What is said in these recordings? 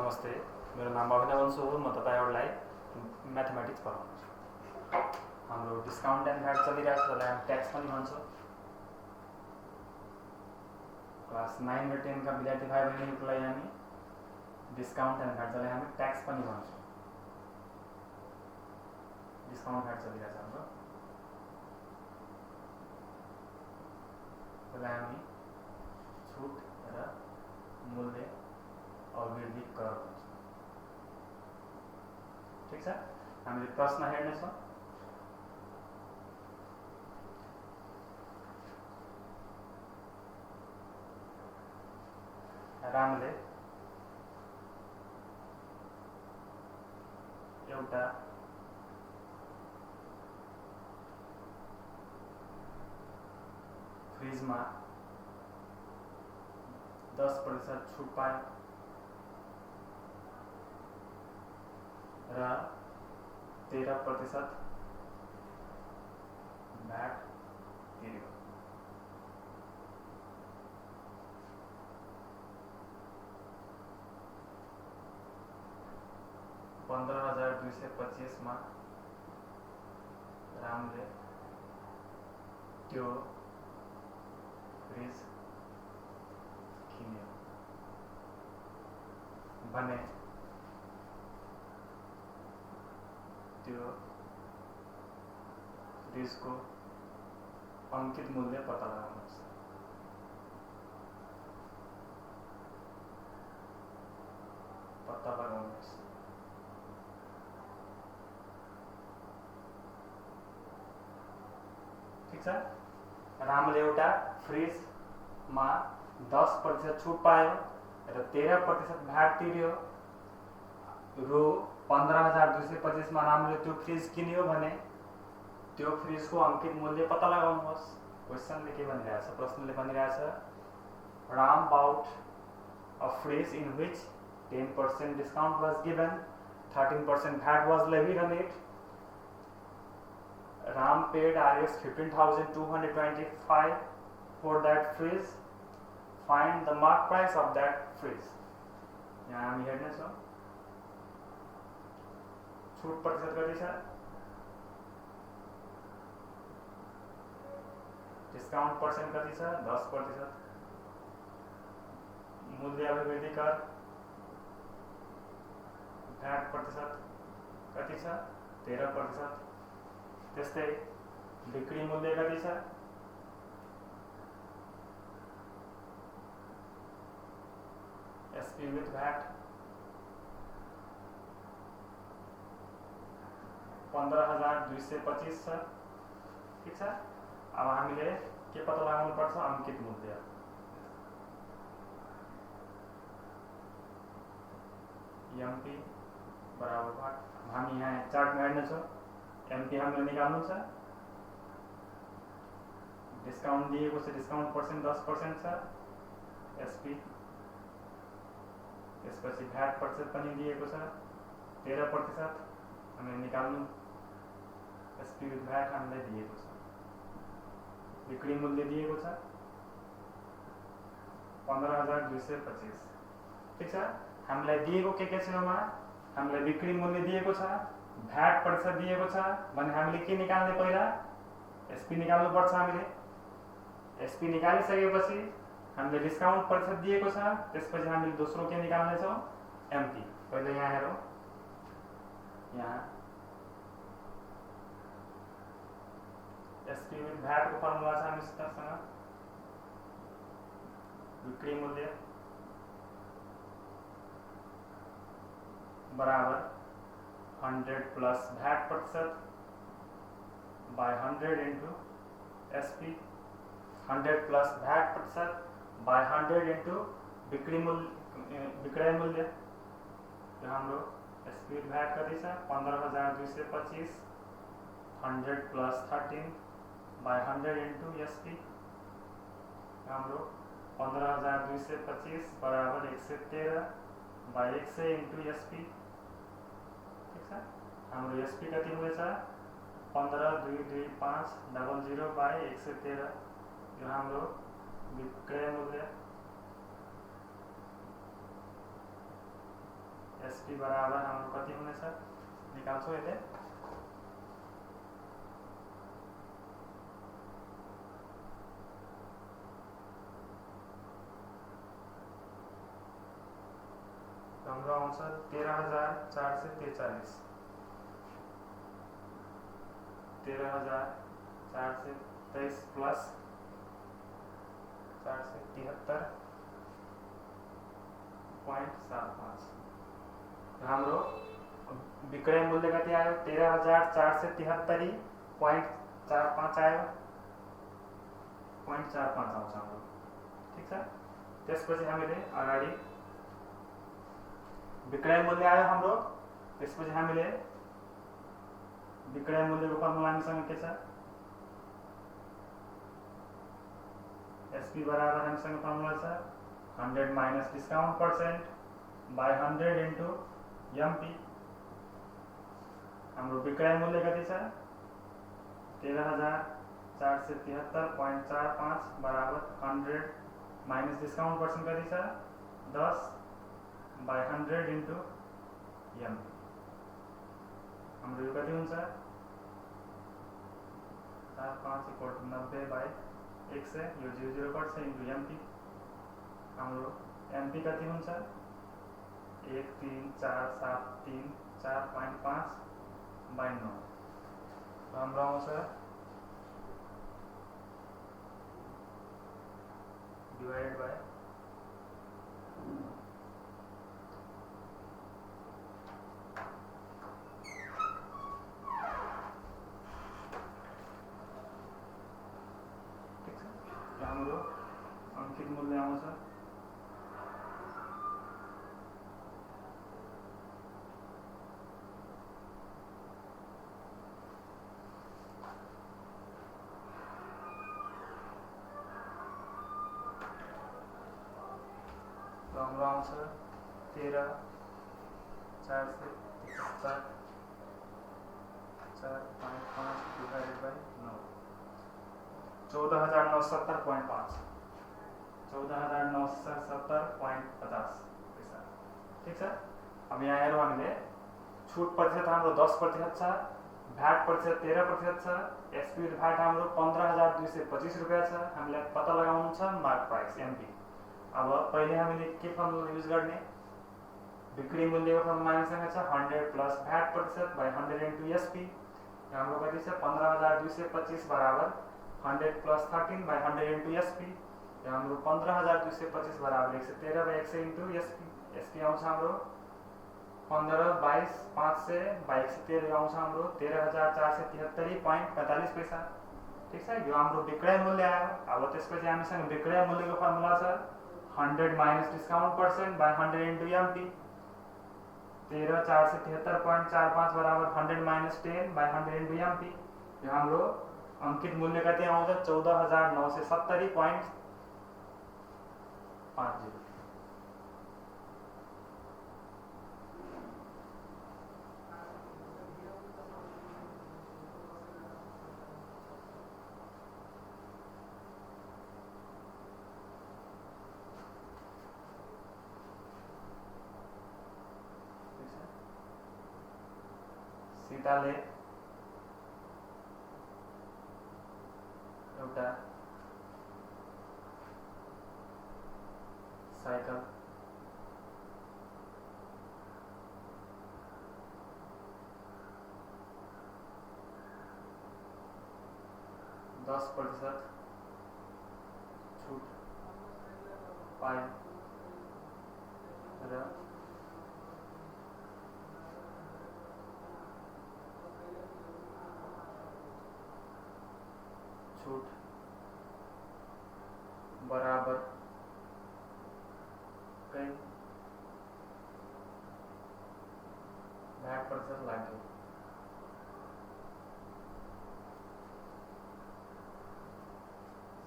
नमस्ते, मेरो नाम अभिनव अंशु हो। म तपाईहरुलाई म्याथमेटिक्स पढाउँछु। हाम्रो डिस्काउन्ट एन्ड भ्याट चलिरहेको छ, जसलाई हामी ट्याक्स पनि भन्छौँ। क्लास 9 र 10 का विद्यार्थी भाइ बहिनीहरूलाई हामी डिस्काउन्ट एन्ड भ्याट, जसलाई हामी ट्याक्स पनि भन्छौँ। डिस्काउन्ट भ्याट चलिरहेको छ हाम्रो, जसलाई हामी छुट र मूल्य अवृद्धि कर भन्छौँ। ठीक छ, हामीले प्रश्न हेर्नेछौँ। रामले एउटा फ्रिजमा 10% छुट पायो र 13% भ्याट तिर्यो। $15,225 मा रामले त्यो फ्रिज किन्यो भने त्यो फ्रिजको अंकित मूल्य पत्ता लगाउनुहोस्। ठीक छ, रामले एउटा फ्रिजमा 10% छुट पायो र 13% भ्याट तिर्यो। रु 15,225 मा रामले त्यो फ्रिज किन्यो भने त्यो फ्रिजको अंकित मूल्य पत्ता लगाउनुहोस्। क्वेशनले के भनिरहेछ, प्रश्नले भनिरहेछ Ram bought a fridge in which 10% discount was given, 13% VAT was levied on it. Ram paid Rs 15,225 for that fridge. Find the mark price of that fridge. यहाँ हामी हेर्नेछौँ छुट प्रतिशत कति छ, डिस्काउंट पर्सेंट कति छ, 10%, मूल्य अभिवृद्धि कर भ्याट प्रतिशत कति छ, 13%। त्यस्तै बिक्री मूल्य कति छ, एसपी विथ भ्याट 15,225 छ। ठीक छ, अब हामीले के पत्ता लगाउनु पर्छ, अंकित मूल्य। एमपी बराबर भ्याट, हामी यहाँ चार्टमा हेर्नेछौँ। एमपी हामीले निकाल्नु छ, डिस्काउंट दिएको छ, डिस्काउंट पर्सेंट 10% छ, एसपी त्यसपछि भ्याट प्रतिशत पनि दिएको छ 13%, हामीले निकाल्नु। एसपी विथ भ्याट हामीलाई दिएको छ, बिक्री मूल्य दिएको छ 15,225। ठीक छ, हामीलाई दिएको के छ, हामीलाई बिक्री मूल्य दिएको छ, भ्याट प्रतिशत दिएको छ भने हामीले के निकाल्ने, पहिला एसपी निकाल्नु पर्छ। हामीले एसपी निकालिसकेपछि हामीले डिस्काउंट प्रतिशत दिएको छ, त्यसपछि हामीले दोस्रो के निकाल्ने छौं, एमपी। पहिले यहाँ हेरौं, यहाँ एसपी विथ भ्याट को फर्मुला छ हामीसँग, बिक्री मूल्य बराबर 100 प्लस भ्याट प्रतिशत by 100 into SP, 100 plus VAT प्रतिशत बाय 100 इंटू विक्रय मूल्य। यो हाम्रो एसपी भ्याट कति छ, 15,225, 100 प्लस 13 बाय 100 इंटू एसपी, हाम्रो 15,225 बराबर 113 बाय 100 इंटू एसपी। ठीक छ, हाम्रो एसपी कति हुनेछ, 15,225 बाय 113। यो हाम्रो विक्रय मूल्य एसपी बराबर हाम्रो कति हुनेछ निकाल्छौँ यसले हाम्रो आउँछ 13,443 13,423 प्लस 473.75 हाम्रो विक्रय मूल्य कति आयो 13,473.45 आयो 0.45 आउँछ हाम्रो ठीक छ त्यसपछि हामीले अगाडि विक्रय मूल्य आयो हाम्रो त्यसपछि हामीले विक्रय मूल्यको फर्मुला हामीसँग के छ एसपी बराबर हामीसँग फर्मुला छ 100 minus discount percent by 100 into MP हाम्रो विक्रय मूल्य कति छ 13,473.45 बराबर 100 माइनस डिस्काउंट परसेंट कति छ 10 बाय 100 इन्टु एमपी हाम्रो यो कति हुन्छ 4,5 इक्वल टु 90 बाय 100 यो 0 कट्छ इन्टु एमपी हाम्रो एमपी कति हुन्छ 13473.4.5 बाय 9 हाम्रो आउँछ डिवाइडेड बाय हाम्रो अंकित मूल्य आउँछ हाम्रो आउँछ 13,473.4.5 डिवाइडेड बाय 9 14,970.5 14,970.50 पैसा ठीक छ अब यहाँ हेरौँ हामीले छुट प्रतिशत हाम्रो 10% छ भ्याट प्रतिशत 13% छ एसपी भ्याट हाम्रो 15,225 रुपैयाँ छ हामीलाई पत्ता लगाउनु छ मार्क प्राइस एमपी अब पहिले हामीले के फर्मुला युज गर्ने बिक्री मूल्यको फर्मुला हामीसँग छ 100 प्लस भ्याट प्रतिशत बाई 100 इन्टु एसपी हाम्रो कति छ 15,225 बराबर 100 प्लस 13 बाई 100 इन्टु एसपी हाम्रो 15,225 बराबर 113 बाई 100 इन्टु एसपी एसपी आउँछ हाम्रो 15 22 500 बाई 113 आउँछ हाम्रो 13,473.45 पैसा ठीक छ यो हाम्रो विक्रय मूल्य आयो अब त्यसपछि हामीसँग विक्रय मूल्यको फर्मुला छ 100 minus discount percent by 100 into MP 13,473.45 बराबर 100 माइनस 10 बाय 100 इन्टु एमपी यो हाम्रो अंकित मूल्य कति आउँछ 14,970.50 सीताले एउटा साइकल %10 छुट पाए र छूट बराबर कई भ्याट प्रतिशत लाग्यो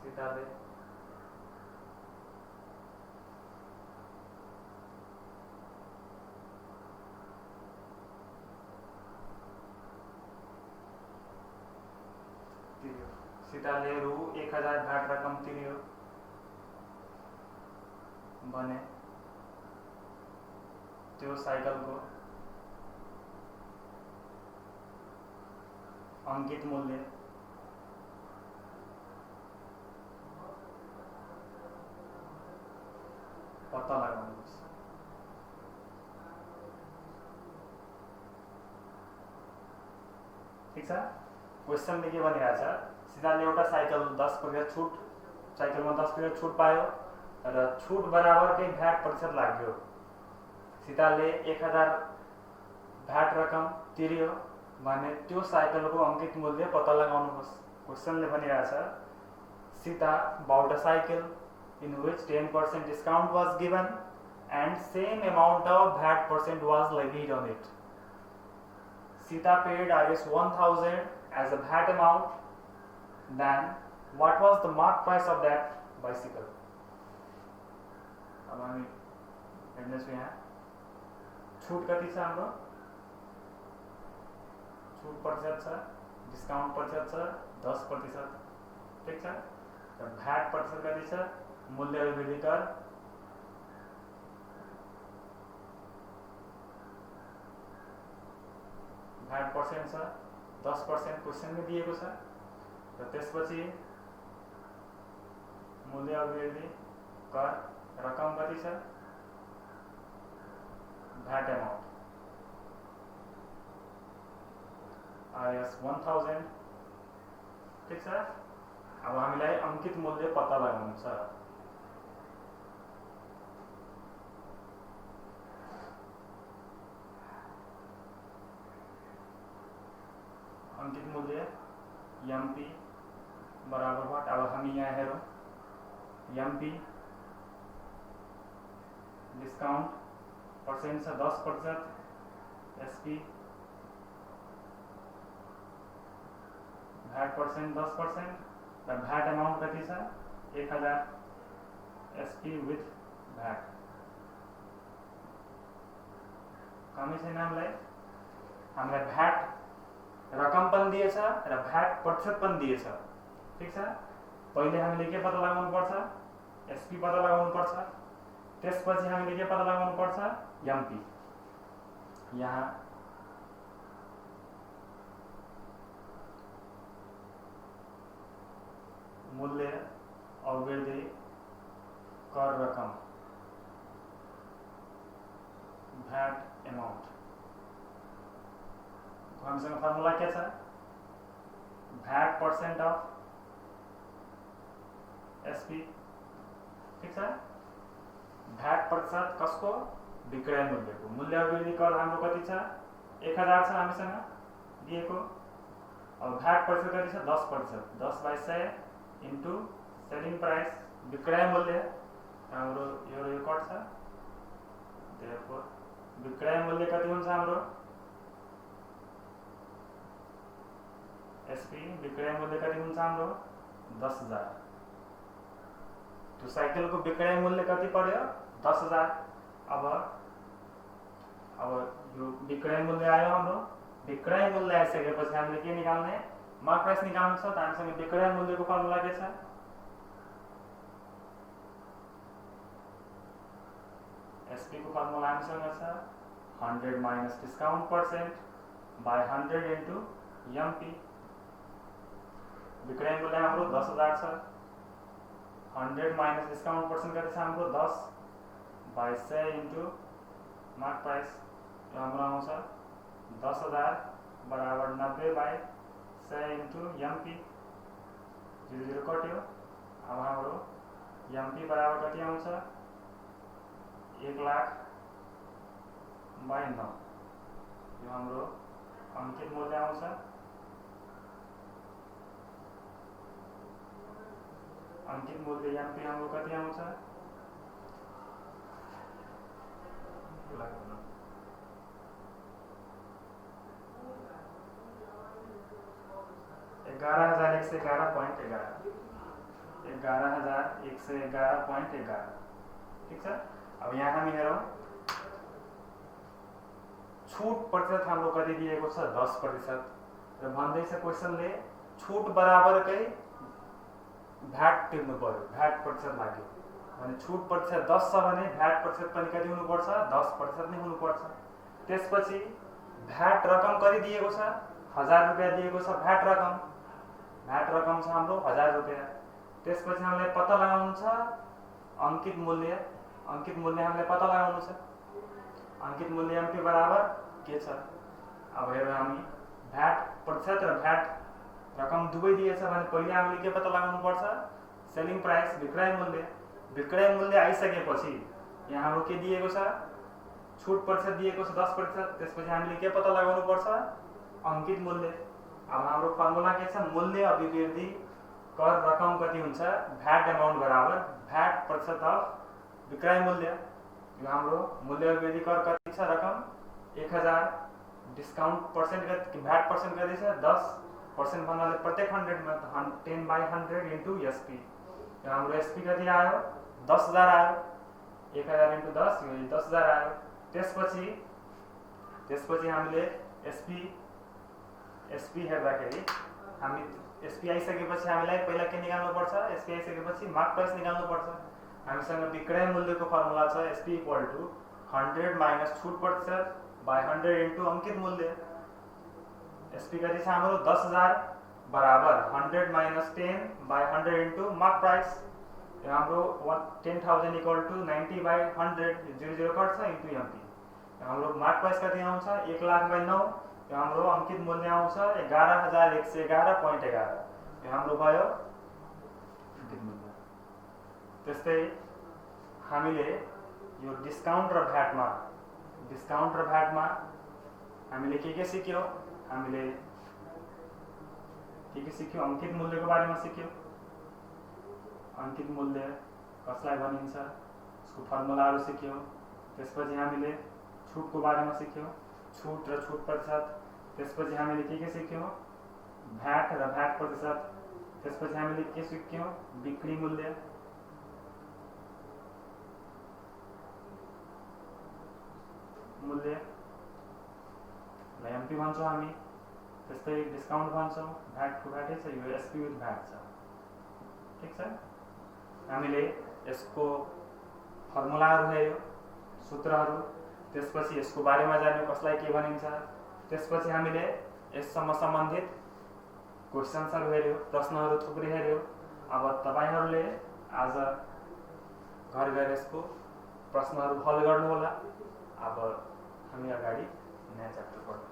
सीताले सीताले रु 1,000 भ्याट रकम तिर्यो भने त्यो साइकलको अंकित मूल्य पत्ता लगाउनुहोस्। ठीक छ। क्वेश्चनले के भनिरहेछ, सीताले एउटा साइकल 10% छुट, साइकलमा 10% छुट पायो र छुट बराबरकै भ्याट प्रतिशत लाग्यो। सीताले 1000 भ्याट रकम तिर्यो भने त्यो साइकलको अंकित मूल्य पत्ता लगाउनुहोस्। क्वेश्चनले भनिरहेछ, Sita bought a cycle in which 10% discount was given and same amount of VAT percent was levied on it. Sita paid Rs 1000 as a VAT amount. Then what was the mark price of that bicycle? अब हामी हेर्नुहोस् यहाँ छुट कति छ हाम्रो, छुट प्रतिशत छ, डिस्काउंट प्रतिशत छ 10%। ठीक छ। र भ्याट प्रतिशत कति छ, मूल्य अभिवृद्धि कर भ्याट पर्सेंट छ 10% क्वेश्चन में दिएको छ। र त्यसपछि मूल्य अभिवृद्धि कर रकम कति छ, भ्याट अमाउन्ट Rs 1000। ठीक छ। अब हामीलाई अंकित मूल्य पत्ता लगाउनु छ। अंकित मूल्य MP बराबर वाट। अब हामी यहाँ हेरौँ, MP डिस्काउंट पर्सेंट छ 10%, SP भ्याट पर्सेंट 10% र भ्याट अमाउंट कति छ 1000, SP विथ भ्याट। कमी छैन हामीलाई, हामीलाई भ्याट रकम पनि दिएछ र भ्याट प्रतिशत पनि दिएछ। ठीक छ। पहिले हामीले के पत्ता लगाउनु पर्छ, SP पत्ता लगाउनु पर्छ, त्यसपछि हामीले के पत्ता लगाउनु पर्छ, MP। यहाँ मूल्य अभिवृद्धि कर रकम भ्याट अमाउंट, हामीसँग फर्मुला के छ, भ्याट पर्सेंट अफ SP। ठीक छ। भ्याट प्रतिशत कसको, विक्रय मूल्यको। मूल्य अभिवृद्धि कर हाम्रो कति छ 1000 छ हामीसँग दिएको। अब भ्याट प्रतिशत कति छ 10%, 10/100 इन्टु सेलिङ प्राइस विक्रय मूल्य हाम्रो यो कट छ। देयरफोर विक्रय मूल्य कति हुन्छ हाम्रो, SP विक्रय मूल्य कति हुन्छ हाम्रो 10,000। त्यो साइकलको विक्रय मूल्य कति पर्यो 10,000। अब यो विक्रय मूल्य आयो हाम्रो। विक्रय मूल्य आइसकेपछि हामीले के निकाल्ने, मार्क प्राइस निकाल्नु छ। त हामीसँग विक्रय मूल्यको फर्मुला के छ, SP को फर्मुला हामीसँग छ 100 minus discount percent by 100 into MP। विक्रय मूल्य हाम्रो 10,000 छ, 100 माइनस डिस्काउंट पर्सेंट कति छ हाम्रो 10/100 इन्टु मार्क प्राइस। यो हाम्रो आउँछ 10,000 बराबर 90/100 इन्टु MP। 0 कट्यो। अब हाम्रो MP बराबर कति आउँछ 1,00,000/9। यो हाम्रो अंकित मूल्य आउँछ। अंकित मूल्य MP हाम्रो कति आउँछ 11,111.11। 11,111.11। ठीक छ। अब यहाँ हामी हेरौँ छूट प्रतिशत हाम्रो कति दिएको छ 10%। र भन्दैछ क्वेशनले छूट बराबरकै भ्याट तिर्नु पर्यो, भ्याट प्रतिशत लाग्यो। भने छुट प्रतिशत 10 छ भने भ्याट प्रतिशत पनि कति हुनुपर्छ 10% नै हुनुपर्छ। त्यसपछि भ्याट रकम कति दिएको छ 1000 रुपैयाँ दिएको छ भ्याट रकम छ हाम्रो 1000 रुपैयाँ। त्यसपछि हामीले पत्ता लगाउनु छ अंकित मूल्य हामीले पत्ता लगाउनु छ। अंकित मूल्य एमपी बराबर के छ अब हेरौँ हामी भ्याट प्रतिशत र भ्याट रकम दुवै दिएछ भने पहिले हामीले के पत्ता लगाउनु पर्छ सेलिङ प्राइस विक्रय मूल्य आइसकेपछि यहाँ हाम्रो के दिएको छ छुट प्रतिशत दिएको छ 10%। त्यसपछि हामीले के पत्ता लगाउनु पर्छ अंकित मूल्य। अब हाम्रो फर्मुला के छ मूल्य अभिवृद्धि कर रकम कति हुन्छ भ्याट अमाउन्ट बराबर भ्याट प्रतिशत अफ विक्रय मूल्य। यो हाम्रो मूल्य अभिवृद्धि कर कति छ रकम 1000 डिस्काउंट पर्सेंट भ्याट पर्सेंट कति छ 10% भन्नाले प्रत्येक 100 में 10/100 इन्टु एसपी। यो हाम्रो एसपी कति आयो 10,000 आयो 1000 इन्टु 10 यो 10,000 आयो। त्यसपछि हामीले एसपी हेर्दाखेरि हामी एसपी आइसकेपछि हामीलाई पहिला के निकाल्नु पर्छ एसपी आइसकेपछि मार्क प्राइस निकाल्नु पर्छ। हामीसँग विक्रय मूल्यको फर्मुला छ एसपी इक्वल टु 100 माइनस छुट प्रतिशत बाई 100 इन्टु अंकित मूल्य। एसपी कति छ हाम्रो 10,000 बराबर 100 minus 10 by 100 into mark price. यो हाम्रो 10,000 इक्वल टु 90/100 0 कट्छ इन्टु एमपी। हाम्रो मार्क प्राइस कति आउँछ 1,00,000/9। यो हाम्रो अंकित मूल्य आउँछ 11,111.11। यो हाम्रो भयो अंकित मूल्य। त्यस्तै हामीले यो डिस्काउन्ट र भ्याटमा हामीले के सिक्यौं अंकित मूल्यको बारेमा सिक्यौं। अंकित मूल्य कसलाई भनिन्छ उसको फर्मुलाहरु सिक्यौं। त्यसपछि हामीले छुटको बारेमा सिक्यौं छुट र छुट प्रतिशत। त्यसपछि हामीले के सिक्यौं भ्याट र भ्याट प्रतिशत। त्यसपछि हामीले के सिक्यौं बिक्री मूल्य। एमपी भन्छौं हामी। त्यस्तै डिस्काउन्ट भन्छौं भ्याटको भ्याटै छ यो एसपी विथ भ्याट छ ठीक छ। हामीले यसको फर्मुलाहरु हेर्यौं सूत्रहरु। त्यसपछि यसको बारेमा जान्यौं कसलाई के भनिन्छ। त्यसपछि हामीले यससँग सम्बन्धित क्वेशन्सहरु हेर्यौं प्रश्नहरु थुप्रै हेर्यौं। अब तपाईहरुले आज घर गएर यसको प्रश्नहरु हल गर्नु होला। अब हामी अगाडि नयाँ च्याप्टर पढौँ।